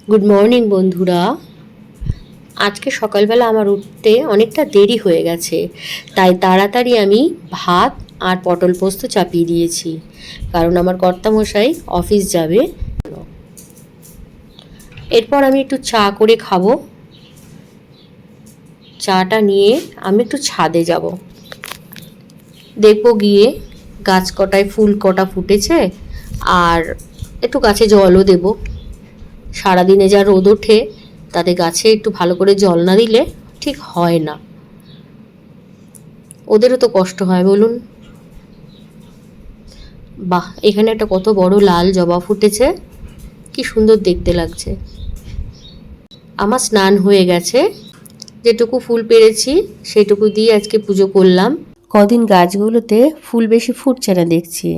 Good morning বন্ধুরা। আজকে সকালবেলা আমার উঠতে অনেকটা দেরি হয়ে গেছে, তাই তাড়াতাড়ি আমি ভাত আর পটল পোস্ত চাপিয়ে দিয়েছি, কারণ আমার কর্তামশাই অফিস যাবে। এরপর আমি একটু চা করে খাবো। চাটা নিয়ে আমি একটু ছাদে যাব, দেখবো গিয়ে গাছ কটায় ফুল কটা ফুটেছে, আর একটু গাছে জলও দেবো। সারাদিনে যা রোদ ওঠে তাতে গাছে একটু ভালো করে জল না দিলে ঠিক হয় না, ওদেরও তো কষ্ট হয় বলুন। বাহ, এখানে একটা কত বড় লাল জবা ফুটেছে, কি সুন্দর দেখতে লাগছে। আমার স্নান হয়ে গেছে, যেটুকু ফুল পেরেছি সেটুকু দিয়ে আজকে পুজো করলাম। কদিন গাছগুলোতে ফুল বেশি ফুটছে না দেখছি,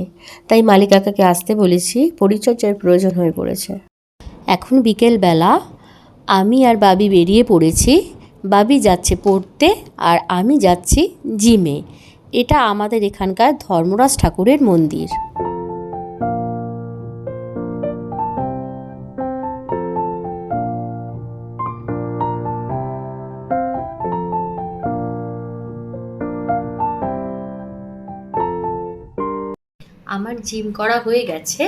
তাই মালিক কাকাকে আসতে বলেছি, পরিচর্যার প্রয়োজন হয়ে পড়েছে। এখন বিকেলবেলা আমি আর বাবি বেরিয়ে পড়েছি। বাবি যাচ্ছে পড়তে আর আমি যাচ্ছি জিমে। এটা আমাদের এখানকার ধর্মরাজ ঠাকুরের মন্দির। আমার জিম করা হয়ে গেছে।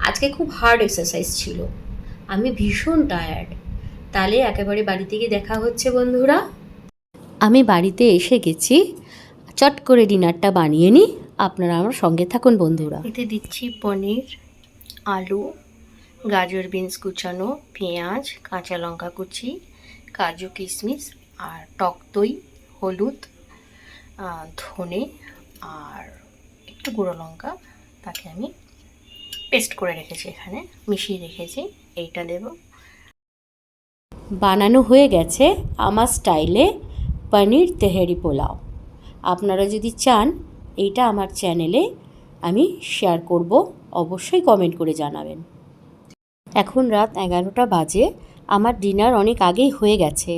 আজকে খুব হার্ড এক্সারসাইজ ছিল, আমি ভীষণ টায়ার্ড। তাহলে একেবারে বাড়ি থেকে দেখা হচ্ছে বন্ধুরা। আমি বাড়িতে এসে গেছি, চট করে ডিনারটা বানিয়ে নিই। আপনারা আমার সঙ্গে থাকুন বন্ধুরা। এতে দিচ্ছি পনির, আলু, গাজর বিনস কুচানো, পেঁয়াজ, কাঁচা লঙ্কা কুচি, কাজু কিশমিশ আর টক দই, হলুদ, ধনে আর একটু গুঁড়ো লঙ্কা, তাকে আমি পেস্ট করে রেখেছি, এখানে মিশিয়ে রেখেছি। এইটা দেব। বানানো হয়ে গেছে আমার স্টাইলে পনির তেহেরি পোলাও। আপনারা যদি চান এইটা আমার চ্যানেলে আমি শেয়ার করব, অবশ্যই কমেন্ট করে জানাবেন। এখন রাত 11টা বাজে, আমার ডিনার অনেক আগেই হয়ে গেছে।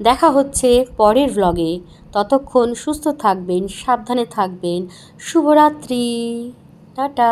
দেখা হচ্ছে পরের ভ্লগে। ততক্ষণ সুস্থ থাকবেন, সাবধানে থাকবেন। শুভরাত্রি, টাটা।